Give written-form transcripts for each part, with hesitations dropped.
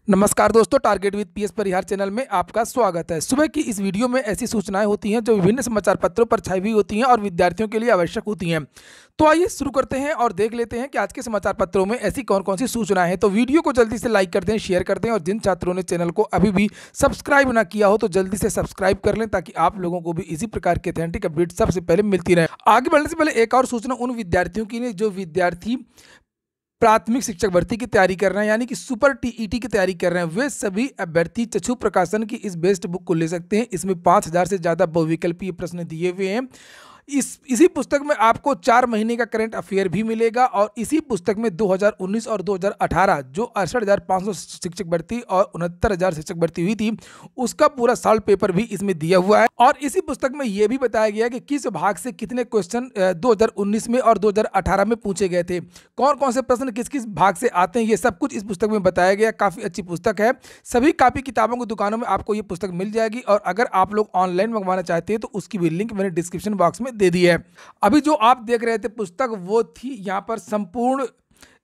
नमस्कार दोस्तों, target with PS Parihar channel में आपका स्वागत है। सुबह की इस वीडियो में ऐसी सूचनाएं होती हैं जो विभिन्न समाचार पत्रों पर छाई हुई होती हैं और विद्यार्थियों के लिए आवश्यक होती हैं। तो आइए शुरू करते हैं और देख लेते हैं कि आज के समाचार पत्रों में ऐसी कौन कौन सी सूचनाएं हैं। तो वीडियो को जल्दी से लाइक कर दें, शेयर कर दें और जिन छात्रों ने चैनल को अभी भी सब्सक्राइब ना किया हो तो जल्दी से सब्सक्राइब कर लें ताकि आप लोगों को भी इसी प्रकार के ऑथेंटिक अपडेट सबसे पहले मिलती रहे। आगे बढ़ने से पहले एक और सूचना उन विद्यार्थियों की है जो विद्यार्थी प्राथमिक शिक्षक भर्ती की तैयारी कर रहे हैं, यानी कि सुपर टीईटी की तैयारी कर रहे हैं। वे सभी अभ्यर्थी चक्षु प्रकाशन की इस बेस्ट बुक को ले सकते हैं। इसमें 5000 से ज़्यादा बहुविकल्पीय प्रश्न दिए हुए हैं। इसी पुस्तक में आपको 4 महीने का करंट अफेयर भी मिलेगा और इसी पुस्तक में 2019 और 2018 जो 68,500 शिक्षक भर्ती और 69,000 शिक्षक भर्ती हुई थी उसका पूरा सॉल्व पेपर भी इसमें दिया हुआ है। और इसी पुस्तक में यह भी बताया गया कि किस भाग से कितने क्वेश्चन 2019 में और 2018 में पूछे गए थे, कौन कौन से प्रश्न किस किस भाग से आते हैं, ये सब कुछ इस पुस्तक में बताया गया। काफ़ी अच्छी पुस्तक है। सभी कापी किताबों की दुकानों में आपको ये पुस्तक मिल जाएगी और अगर आप लोग ऑनलाइन मंगवाना चाहते हैं तो उसकी भी लिंक मैंने डिस्क्रिप्शन बॉक्स में दे दी है। अभी जो आप देख रहे थे पुस्तक वो थी यहाँ पर संपूर्ण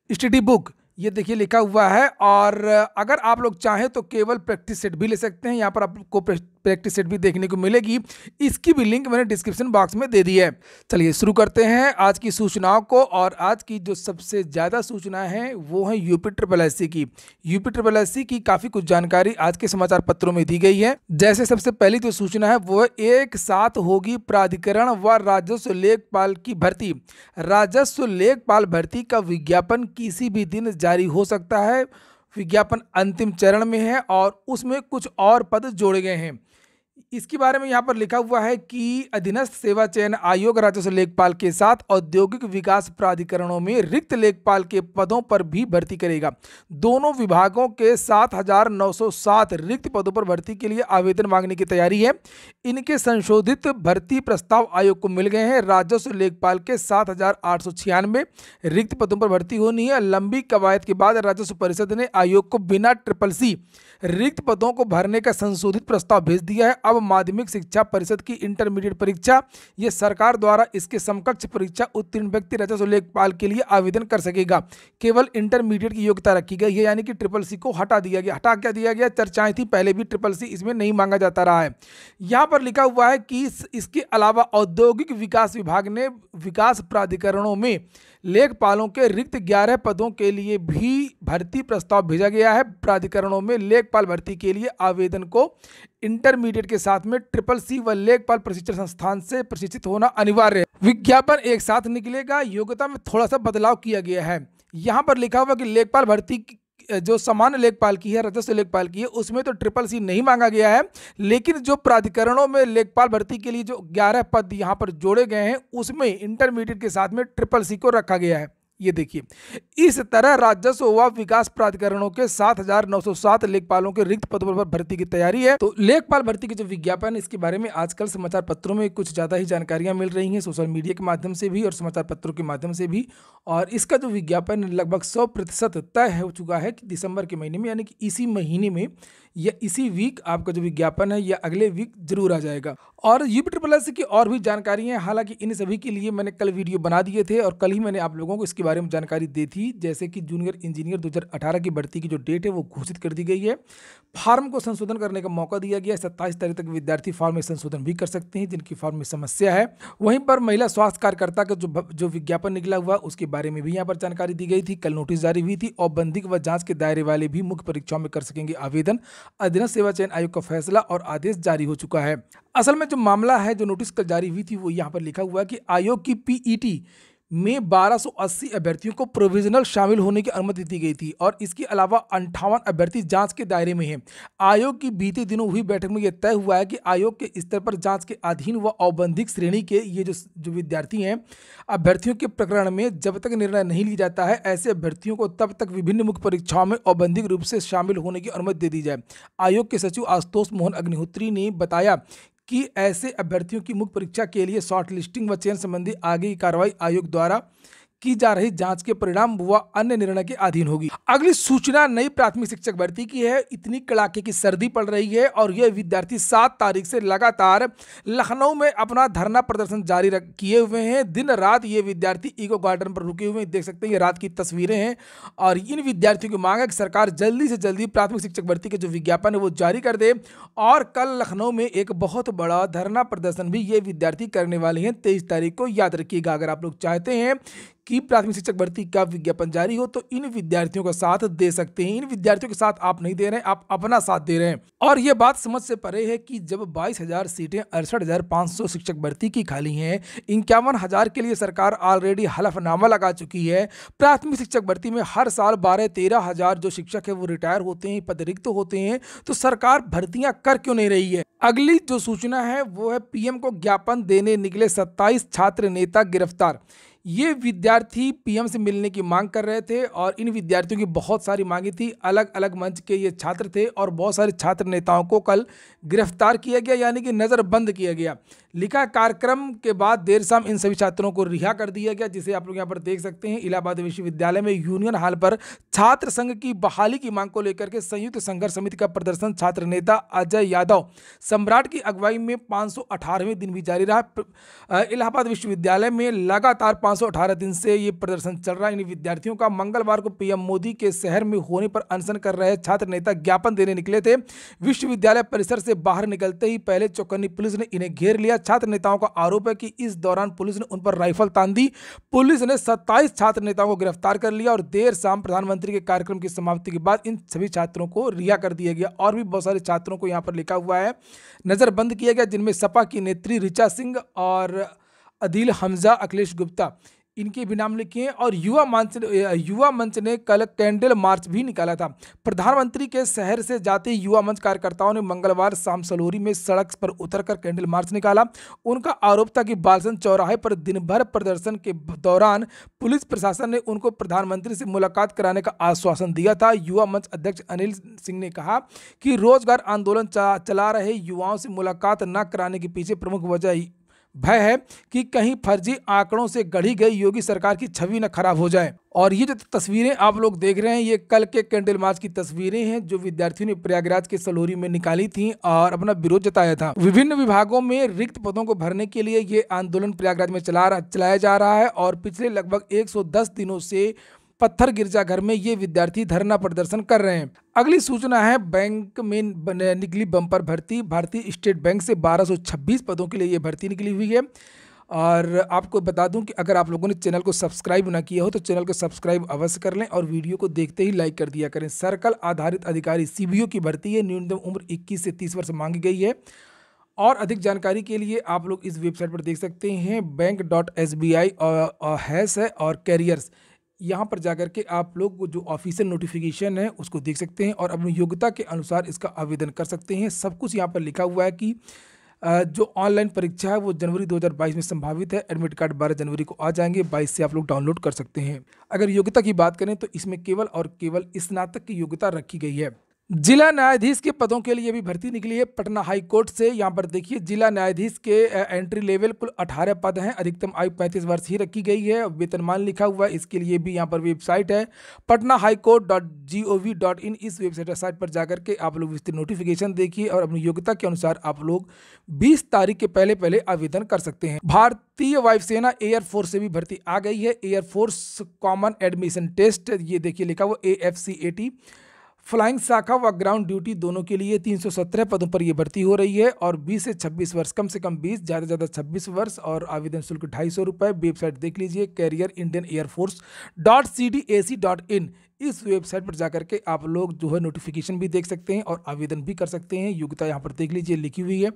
स्टडी बुक, ये देखिए लिखा हुआ है। और अगर आप लोग चाहें तो केवल प्रैक्टिस सेट भी ले सकते हैं। यहाँ पर आपको प्रैक्टिस सेट भी देखने को मिलेगी, इसकी भी लिंक मैंने डिस्क्रिप्शन बॉक्स में दे दी है। चलिए शुरू करते हैं आज की सूचनाओं को। और आज की जो सबसे ज़्यादा सूचनाएं हैं वो है यूपी ट्रिपल एससी की। यूपी ट्रिपल एससी की काफ़ी कुछ जानकारी आज के समाचार पत्रों में दी गई है। जैसे सबसे पहली जो सूचना है वो एक साथ होगी प्राधिकरण व राजस्व लेखपाल की भर्ती। राजस्व लेखपाल भर्ती का विज्ञापन किसी भी दिन जारी हो सकता है। विज्ञापन अंतिम चरण में है और उसमें कुछ और पद जोड़े गए हैं। इसके बारे में यहाँ पर लिखा हुआ है कि अधीनस्थ सेवा चयन आयोग राजस्व लेखपाल के साथ औद्योगिक विकास प्राधिकरणों में रिक्त लेखपाल के पदों पर भी भर्ती करेगा। दोनों विभागों के 7,907 रिक्त पदों पर भर्ती के लिए आवेदन मांगने की तैयारी है। इनके संशोधित भर्ती प्रस्ताव आयोग को मिल गए हैं। राजस्व लेखपाल के 7,896 रिक्त पदों पर भर्ती होनी है। लंबी कवायद के बाद राजस्व परिषद ने आयोग को बिना ट्रिपल सी रिक्त पदों को भरने का संशोधित प्रस्ताव भेज दिया है। अब माध्यमिक शिक्षा परिषद की इंटरमीडिएट परीक्षा, ये सरकार द्वारा इसके समकक्ष परीक्षा उत्तीर्ण व्यक्ति राजस्व लेखपाल के लिए आवेदन कर सकेगा। केवल इंटरमीडिएट की योग्यता रखी गई है, यानी कि ट्रिपल सी को हटा दिया गया। हटा क्या दिया गया? चर्चाएं थी पहले भी, ट्रिपल सी इसमें नहीं मांगा जाता रहा है। यहाँ पर लिखा हुआ है कि इसके अलावा औद्योगिक विकास विभाग ने विकास प्राधिकरणों में लेखपालों के रिक्त 11 पदों के लिए भी भर्ती प्रस्ताव भेजा गया है। प्राधिकरणों में लेखपाल भर्ती के लिए आवेदन को इंटरमीडिएट के साथ में ट्रिपल सी व लेखपाल प्रशिक्षण संस्थान से प्रशिक्षित होना अनिवार्य है। विज्ञापन एक साथ निकलेगा। योग्यता में थोड़ा सा बदलाव किया गया है। यहाँ पर लिखा हुआ कि लेखपाल भर्ती जो सामान्य लेखपाल की है, राजस्व लेखपाल की है, उसमें तो ट्रिपल सी नहीं मांगा गया है, लेकिन जो प्राधिकरणों में लेखपाल भर्ती के लिए जो 11 पद यहाँ पर जोड़े गए हैं उसमें इंटरमीडिएट के साथ में ट्रिपल सी को रखा गया है। ये देखिए, इस तरह राजस्व व विकास प्राधिकरणों के 7,907 लेखपालों के रिक्त पदों पर भर्ती की तैयारी है। तो लेखपाल भर्ती के जो विज्ञापन, इसके बारे में आजकल समाचार पत्रों में कुछ ज़्यादा ही जानकारियां मिल रही हैं, सोशल मीडिया के माध्यम से भी और समाचार पत्रों के माध्यम से भी। और इसका जो विज्ञापन लगभग 100% तय हो चुका है कि दिसंबर के महीने में, यानी कि इसी महीने में या इसी वीक आपका जो विज्ञापन है या अगले वीक जरूर आ जाएगा। और यूपी ट्रिपल एससी की और भी जानकारी हैं, हालांकि इन सभी के लिए मैंने कल वीडियो बना दिए थे और कल ही मैंने आप लोगों को इसके बारे में जानकारी दी थी। जैसे कि जूनियर इंजीनियर 2018 की भर्ती की जो डेट है वो घोषित कर दी गई है। फॉर्म को संशोधन करने का मौका दिया गया है। 27 तारीख तक विद्यार्थी फॉर्म में संशोधन भी कर सकते हैं जिनकी फॉर्म में समस्या है। वहीं पर महिला स्वास्थ्य कार्यकर्ता का जो विज्ञापन निकला हुआ उसके बारे में भी यहाँ पर जानकारी दी गई थी। कल नोटिस जारी हुई थी। औपबंधिक व जांच के दायरे वाले भी मुख्य परीक्षाओं में कर सकेंगे आवेदन। अधीनस्थ सेवा चयन आयोग का फैसला और आदेश जारी हो चुका है। असल में जो मामला है, जो नोटिस कल जारी हुई थी, वो यहाँ पर लिखा हुआ है कि आयोग की पीईटी में 1280 अभ्यर्थियों को प्रोविजनल शामिल होने की अनुमति दी गई थी और इसके अलावा 58 अभ्यर्थी जांच के दायरे में हैं। आयोग की बीते दिनों हुई बैठक में यह तय हुआ है कि आयोग के स्तर पर जांच के अधीन व औपबंधिक श्रेणी के ये जो विद्यार्थी हैं, अभ्यर्थियों के प्रकरण में जब तक निर्णय नहीं लिया जाता है, ऐसे अभ्यर्थियों को तब तक विभिन्न मुख्य परीक्षाओं में औपबंधिक रूप से शामिल होने की अनुमति दे दी जाए। आयोग के सचिव आशुतोष मोहन अग्निहोत्री ने बताया कि ऐसे अभ्यर्थियों की मुख्य परीक्षा के लिए शॉर्ट लिस्टिंग व चयन संबंधी आगे की कार्रवाई आयोग द्वारा की जा रही जांच के परिणाम व अन्य निर्णय के अधीन होगी। अगली सूचना नई प्राथमिक शिक्षक भर्ती की है। इतनी कड़ाके की सर्दी पड़ रही है और ये विद्यार्थी 7 तारीख से लगातार लखनऊ में अपना धरना प्रदर्शन जारी किए हुए हैं। दिन रात ये विद्यार्थी इको गार्डन पर रुके हुए हैं, देख सकते हैं ये रात की तस्वीरें हैं। और इन विद्यार्थियों की मांग है कि सरकार जल्दी से जल्दी प्राथमिक शिक्षक भर्ती के जो विज्ञापन है वो जारी कर दे। और कल लखनऊ में एक बहुत बड़ा धरना प्रदर्शन भी ये विद्यार्थी करने वाले हैं 23 तारीख को, याद रखिएगा। अगर आप लोग चाहते हैं कि प्राथमिक शिक्षक भर्ती का विज्ञापन जारी हो तो इन विद्यार्थियों का साथ दे सकते हैं। इन विद्यार्थियों के साथ आप नहीं दे रहे हैं, आप अपना साथ दे रहे हैं। और यह बात समझ से परे है कि जब 22,000 सीटें 68,500 शिक्षक भर्ती की खाली हैं, 51,000 के लिए सरकार ऑलरेडी हलफनामा लगा चुकी है। प्राथमिक शिक्षक भर्ती में हर साल 12-13,000 जो शिक्षक है वो रिटायर होते हैं, पद रिक्त होते हैं, तो सरकार भर्तियां कर क्यों नहीं रही है। अगली जो सूचना है वो है पीएम को ज्ञापन देने निकले 27 छात्र नेता गिरफ्तार। ये विद्यार्थी पीएम से मिलने की मांग कर रहे थे और इन विद्यार्थियों की बहुत सारी मांगी थी। अलग अलग मंच के ये छात्र थे और बहुत सारे छात्र नेताओं को कल गिरफ्तार किया गया, यानी कि नज़रबंद किया गया। लिखा कार्यक्रम के बाद देर शाम इन सभी छात्रों को रिहा कर दिया गया, जिसे आप लोग यहाँ पर देख सकते हैं। इलाहाबाद विश्वविद्यालय में यूनियन हॉल पर छात्र संघ की बहाली की मांग को लेकर के संयुक्त संघर्ष समिति का प्रदर्शन छात्र नेता अजय यादव सम्राट की अगुवाई में 518वें दिन भी जारी रहा। इलाहाबाद विश्वविद्यालय में लगातार 518 दिन से ये प्रदर्शन चल रहा है। इन विद्यार्थियों का मंगलवार को पीएम मोदी के शहर में होने पर अनशन कर रहे छात्र नेता ज्ञापन देने निकले थे। विश्वविद्यालय परिसर से बाहर निकलते ही पहले चौकन्नी पुलिस ने इन्हें घेर लिया। छात्र नेताओं का आरोप है कि इस दौरान पुलिस ने उन पर राइफल तान दी। पुलिस ने 27 छात्र नेताओं को गिरफ्तार कर लिया और देर शाम प्रधानमंत्री के कार्यक्रम की समाप्ति के बाद इन सभी छात्रों को रिहा कर दिया गया। और भी बहुत सारे छात्रों को यहाँ पर लिखा हुआ है नजरबंद किया गया, जिनमें सपा की नेत्री ऋचा सिंह और अदील हमजा, अखिलेश गुप्ता, इनके भी नाम लिखे हैं। और युवा मंच ने कल कैंडल मार्च भी निकाला था। प्रधानमंत्री के शहर से जाते युवा मंच कार्यकर्ताओं ने मंगलवार शाम सलोरी में सड़क पर उतरकर कैंडल मार्च निकाला। उनका आरोप था कि बालसन चौराहे पर दिन भर प्रदर्शन के दौरान पुलिस प्रशासन ने उनको प्रधानमंत्री से मुलाकात कराने का आश्वासन दिया था। युवा मंच अध्यक्ष अनिल सिंह ने कहा कि रोजगार आंदोलन चला रहे युवाओं से मुलाकात न कराने के पीछे प्रमुख वजह भय है कि कहीं फर्जी आंकड़ों से गढ़ी गई योगी सरकार की छवि न खराब हो जाए। और ये जो तस्वीरें आप लोग देख रहे हैं ये कल के कैंडल मार्च की तस्वीरें हैं जो विद्यार्थियों ने प्रयागराज के सलोरी में निकाली थी और अपना विरोध जताया था। विभिन्न विभागों में रिक्त पदों को भरने के लिए ये आंदोलन प्रयागराज में चलाया जा रहा है और पिछले लगभग 110 दिनों से पत्थर गिरजाघर में ये विद्यार्थी धरना प्रदर्शन कर रहे हैं। अगली सूचना है बैंक में निकली बम्पर भर्ती। भारतीय स्टेट बैंक से 1226 पदों के लिए ये भर्ती निकली हुई है। और आपको बता दूं कि अगर आप लोगों ने चैनल को सब्सक्राइब ना किया हो तो चैनल को सब्सक्राइब अवश्य कर लें और वीडियो को देखते ही लाइक कर दिया करें। सर्कल आधारित अधिकारी सीबीओ की भर्ती है। न्यूनतम उम्र 21 से 30 वर्ष मांगी गई है। और अधिक जानकारी के लिए आप लोग इस वेबसाइट पर देख सकते हैं बैंक.sbi और हैश है और कैरियर्स, यहाँ पर जाकर के आप लोग जो ऑफिशियल नोटिफिकेशन है उसको देख सकते हैं और अपनी योग्यता के अनुसार इसका आवेदन कर सकते हैं। सब कुछ यहाँ पर लिखा हुआ है कि जो ऑनलाइन परीक्षा है वो जनवरी 2022 में संभावित है। एडमिट कार्ड 12 जनवरी को आ जाएंगे, 22 से आप लोग डाउनलोड कर सकते हैं। अगर योग्यता की बात करें तो इसमें केवल और केवल स्नातक की योग्यता रखी गई है। जिला न्यायाधीश के पदों के लिए भी भर्ती निकली है पटना हाई कोर्ट से। यहाँ पर देखिए जिला न्यायाधीश के एंट्री लेवल कुल 18 पद हैं। अधिकतम आयु 35 वर्ष ही रखी गई है। वेतनमान लिखा हुआ है, इसके लिए भी यहाँ पर वेबसाइट है patnahighcourt.gov.in। इस वेबसाइट पर जाकर के आप लोग विस्तृत नोटिफिकेशन देखिए और अपनी योग्यता के अनुसार आप लोग 20 तारीख के पहले आवेदन कर सकते हैं। भारतीय वायुसेना एयरफोर्स से भी भर्ती आ गई है। एयरफोर्स कॉमन एडमिशन टेस्ट, ये देखिए लिखा हुआ AFCAT। फ्लाइंग शाखा व ग्राउंड ड्यूटी दोनों के लिए 317 पदों पर यह भर्ती हो रही है। और 20 से 26 वर्ष, कम से कम 20, ज़्यादा से ज़्यादा 26 वर्ष। और आवेदन शुल्क 250 रुपये। वेबसाइट देख लीजिए कैरियर इंडियन एयरफोर्स .cdac.in। इस वेबसाइट पर जाकर के आप लोग जो है नोटिफिकेशन भी देख सकते हैं और आवेदन भी कर सकते हैं। योग्यता यहाँ पर देख लीजिए लिखी हुई है।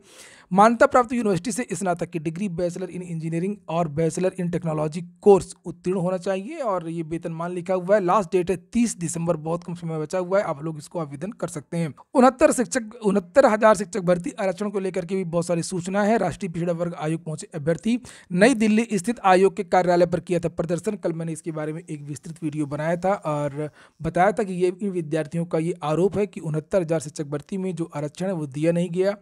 मान्यता प्राप्त यूनिवर्सिटी से स्नातक की डिग्री, बैचलर इन इंजीनियरिंग और बैचलर इन टेक्नोलॉजी कोर्स उत्तीर्ण होना चाहिए। और ये वेतनमान लिखा हुआ है। लास्ट डेट है 30 दिसंबर, बहुत कम समय बचा हुआ है। आप आप लोग इसको आवेदन कर सकते हैं। 69,000 शिक्षक भर्ती आरक्षण को लेकर के भी बहुत सारी सूचना है। राष्ट्रीय पिछड़ा वर्ग आयोग पहुंचे अभ्यर्थी, नई दिल्ली स्थित आयोग के कार्यालय पर किया था प्रदर्शन। कल मैंने इसके बारे में एक विस्तृत वीडियो बनाया था और बताया था कि ये इन विद्यार्थियों का ये आरोप है कि 69,000 शिक्षक भर्ती में जो आरक्षण है वो दिया नहीं गया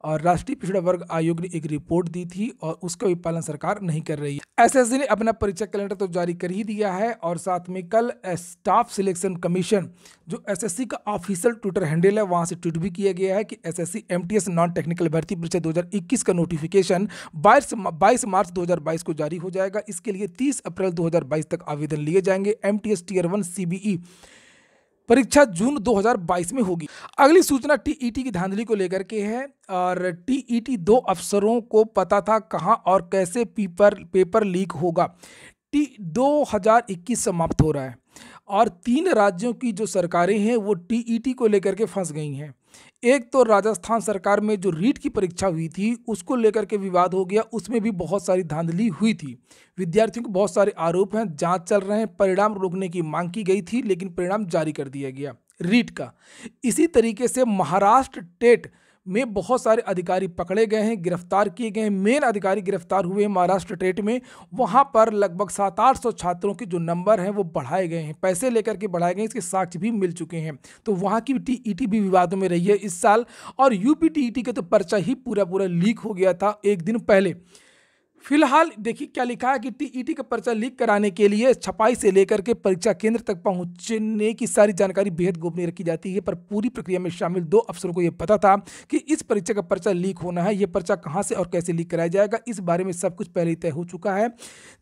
और राष्ट्रीय पिछड़ा वर्ग आयोग ने एक रिपोर्ट दी थी और उसका भी पालन सरकार नहीं कर रही है। एसएससी ने अपना परीक्षा कैलेंडर तो जारी कर ही दिया है और साथ में कल स्टाफ सिलेक्शन कमीशन जो एसएससी का ऑफिशियल ट्विटर हैंडल है वहां से ट्वीट भी किया गया है कि एसएससी एमटीएस नॉन टेक्निकल भर्ती परीक्षा 2021 का नोटिफिकेशन 22 मार्च 2022 को जारी हो जाएगा। इसके लिए 30 अप्रैल 2022 तक आवेदन लिए जाएंगे। एमटीएस टियर 1 सीबीई परीक्षा जून 2022 में होगी। अगली सूचना टीईटी की धांधली को लेकर के है और टीईटी 2 अफसरों को पता था कहां और कैसे पेपर लीक होगा। 2021 समाप्त हो रहा है और 3 राज्यों की जो सरकारें हैं वो टीईटी को लेकर के फंस गई हैं। एक तो राजस्थान सरकार में जो रीट की परीक्षा हुई थी उसको लेकर के विवाद हो गया, उसमें भी बहुत सारी धांधली हुई थी। विद्यार्थियों को बहुत सारे आरोप हैं, जांच चल रहे हैं, परिणाम रोकने की मांग की गई थी लेकिन परिणाम जारी कर दिया गया रीट का। इसी तरीके से महाराष्ट्र टेट में बहुत सारे अधिकारी पकड़े गए हैं, गिरफ्तार किए गए हैं। मेन अधिकारी गिरफ्तार हुए हैं महाराष्ट्र टेट में। वहां पर लगभग 700-800 छात्रों के जो नंबर हैं वो बढ़ाए गए हैं, पैसे लेकर के बढ़ाए गए हैं, इसके साक्ष्य भी मिल चुके हैं। तो वहां की टीईटी भी विवादों में रही है इस साल। और यूपी टीईटी का तो पर्चा ही पूरा लीक हो गया था एक दिन पहले। फिलहाल देखिए क्या लिखा है कि टीईटी का पर्चा लीक कराने के लिए छपाई से लेकर के परीक्षा केंद्र तक पहुंचने की सारी जानकारी बेहद गोपनीय रखी जाती है, पर पूरी प्रक्रिया में शामिल 2 अफसरों को यह पता था कि इस परीक्षा का पर्चा लीक होना है। यह पर्चा कहां से और कैसे लीक कराया जाएगा इस बारे में सब कुछ पहले ही तय हो चुका है।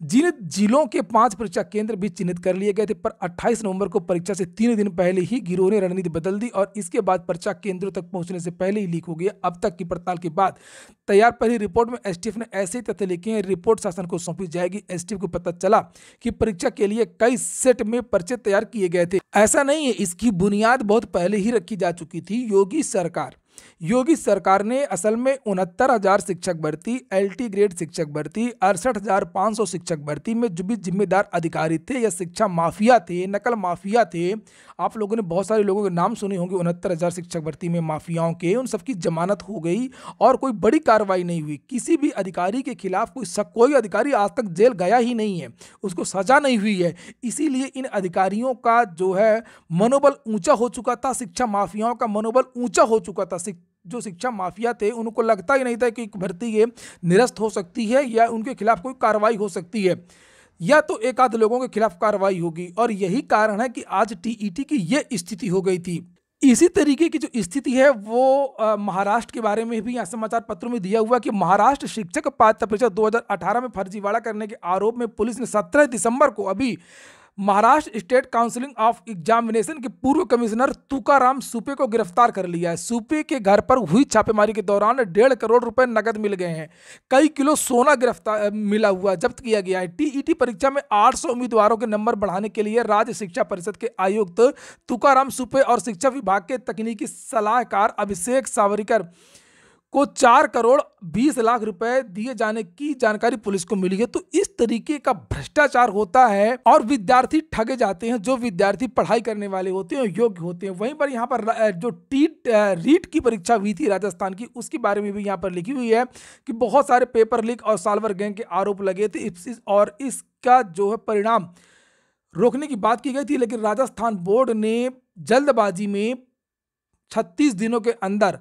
जिन जिलों के 5 परीक्षा केंद्र भी चिन्हित कर लिए गए थे, पर 28 नवंबर को परीक्षा से 3 दिन पहले ही गिरोह ने रणनीति बदल दी और इसके बाद पर्चा केंद्रों तक पहुंचने से पहले ही लीक हो गया। अब तक की पड़ताल के बाद तैयार पहली रिपोर्ट में एसटीएफ ने ऐसे तथ्य लिखे हैं, रिपोर्ट शासन को सौंपी जाएगी। एसटीएफ को पता चला कि परीक्षा के लिए कई सेट में पर्चे तैयार किए गए थे। ऐसा नहीं है, इसकी बुनियाद बहुत पहले ही रखी जा चुकी थी। योगी सरकार ने असल में 69,000 शिक्षक भर्ती, एलटी ग्रेड शिक्षक भर्ती, 68,500 शिक्षक भर्ती में जो भी जिम्मेदार अधिकारी थे या शिक्षा माफिया थे, नकल माफिया थे, आप लोगों ने बहुत सारे लोगों के नाम सुने होंगे 69,000 शिक्षक भर्ती में माफियाओं के, उन सबकी जमानत हो गई और कोई बड़ी कार्रवाई नहीं हुई। किसी भी अधिकारी के खिलाफ कोई अधिकारी आज तक जेल गया ही नहीं है, उसको सजा नहीं हुई है। इसीलिए इन अधिकारियों का जो है मनोबल ऊंचा हो चुका था, शिक्षा माफियाओं का मनोबल ऊंचा हो चुका था। जो शिक्षा माफिया थे उनको लगता ही नहीं था कि भर्ती ये निरस्त हो सकती है या उनके खिलाफ कोई कार्रवाई हो सकती है या तो एक आध लोगों के खिलाफ कार्रवाई होगी, और यही कारण है कि आज टीईटी की ये स्थिति हो गई थी। इसी तरीके की जो स्थिति है वो महाराष्ट्र के बारे में भी यहाँ समाचार पत्रों में दिया हुआ कि महाराष्ट्र शिक्षक पात्रता परीक्षा 2018 में फर्जीवाड़ा करने के आरोप में पुलिस ने 17 दिसंबर को अभी Maharashtra state counselling of examination के पूर्व कमिश्नर तुकाराम सुपे को गिरफ्तार कर लिया है। सुपे के घर पर हुई छापेमारी के दौरान 1.5 करोड़ रुपए नकद मिल गए हैं, कई किलो सोना मिला हुआ जब्त किया गया है। टीईटी परीक्षा में 800 उम्मीदवारों के नंबर बढ़ाने के लिए राज्य शिक्षा परिषद के आयुक्त तुकाराम सुपे और शिक्षा विभाग के तकनीकी सलाहकार अभिषेक सावरिकर को 4 करोड़ 20 लाख रुपए दिए जाने की जानकारी पुलिस को मिली है। तो इस तरीके का भ्रष्टाचार होता है और विद्यार्थी ठगे जाते हैं। जो विद्यार्थी पढ़ाई करने वाले होते हैं, योग्य होते हैं। वहीं पर यहाँ पर जो रीट की परीक्षा हुई थी राजस्थान की, उसके बारे में भी यहाँ पर लिखी हुई है कि बहुत सारे पेपर लीक और साल्वर गैंग के आरोप लगे थे और इसका जो है परिणाम रोकने की बात की गई थी, लेकिन राजस्थान बोर्ड ने जल्दबाजी में 36 दिनों के अंदर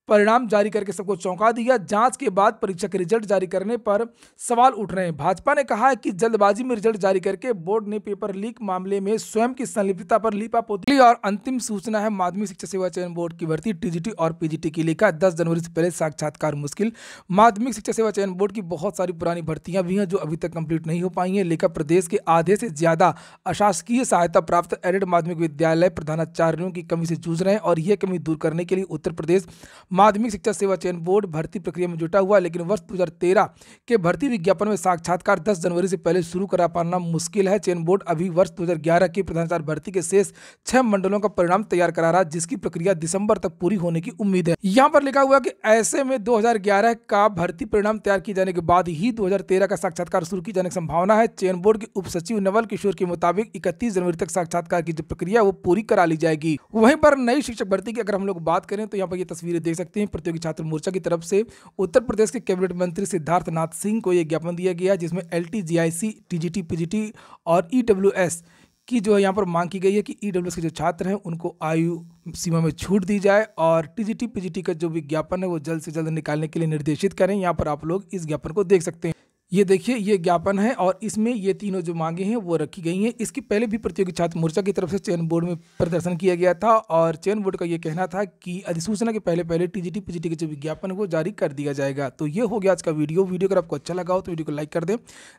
परिणाम जारी करके सबको चौंका दिया। जांच के बाद परीक्षा के रिजल्ट जारी करने पर सवाल उठ रहे हैं। भाजपा ने कहा है कि जल्दबाजी में रिजल्ट जारी करके बोर्ड ने पेपर लीक मामले में स्वयं की संलिप्तता पर लीपापोती। और अंतिम सूचना है माध्यमिक शिक्षा सेवा चयन बोर्ड की भर्ती टीजीटी और पीजीटी की लिखा 10 जनवरी से पहले साक्षात्कार मुश्किल। माध्यमिक शिक्षा सेवा चयन बोर्ड की बहुत सारी पुरानी भर्तियां भी हैं जो अभी तक कंप्लीट नहीं हो पाई हैं। लेखा प्रदेश के आधे से ज्यादा अशासकीय सहायता प्राप्त एडेड माध्यमिक विद्यालय प्रधानाचार्यों की कमी से जूझ रहे हैं और यह कमी दूर करने के लिए उत्तर प्रदेश माध्यमिक शिक्षा सेवा चयन बोर्ड भर्ती प्रक्रिया में जुटा हुआ, लेकिन वर्ष 2013 के भर्ती विज्ञापन में साक्षात्कार 10 जनवरी से पहले शुरू करा पाना मुश्किल है। चयन बोर्ड अभी वर्ष 2011 की प्रधानाचार्य भर्ती के शेष 6 मंडलों का परिणाम तैयार करा रहा है, जिसकी प्रक्रिया दिसंबर तक पूरी होने की उम्मीद है। यहाँ पर लिखा हुआ कि ऐसे में 2011 का भर्ती परिणाम तैयार किए जाने के बाद ही 2013 का साक्षात्कार शुरू की जाने की संभावना है। चयन बोर्ड के उप सचिव नवल किशोर के मुताबिक 31 जनवरी तक साक्षात्कार की जो प्रक्रिया वो पूरी करा ली जाएगी। वहीं पर नई शिक्षक भर्ती की अगर हम लोग बात करें तो यहाँ पर ये तस्वीरें देख सकते हैं। प्रतियोगी छात्र मोर्चा की तरफ से उत्तर प्रदेश के कैबिनेट मंत्री सिद्धार्थ नाथ सिंह को यह ज्ञापन दिया गया, जिसमें LT, GIC, TGT, PGT और EWS की जो है यहाँ पर मांग की गई है कि EWS के जो छात्र हैं उनको आयु सीमा में छूट दी जाए और TGT, PGT का जो विज्ञापन है वो जल्द से जल्द निकालने के लिए निर्देशित करें। यहाँ पर आप लोग इस ज्ञापन को देख सकते हैं। ये देखिए, ये ज्ञापन है और इसमें ये तीनों जो मांगे हैं वो रखी गई हैं। इसके पहले भी प्रतियोगी छात्र मोर्चा की तरफ से चयन बोर्ड में प्रदर्शन किया गया था और चयन बोर्ड का ये कहना था कि अधिसूचना के पहले TGT, PGT के जो विज्ञापन है वो जारी कर दिया जाएगा। तो ये हो गया आज का वीडियो अगर आपको अच्छा लगा हो तो वीडियो को लाइक कर दें।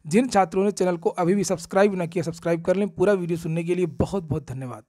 जिन छात्रों ने चैनल को अभी भी सब्सक्राइब ना किया, सब्सक्राइब कर लें। पूरा वीडियो सुनने के लिए बहुत बहुत धन्यवाद।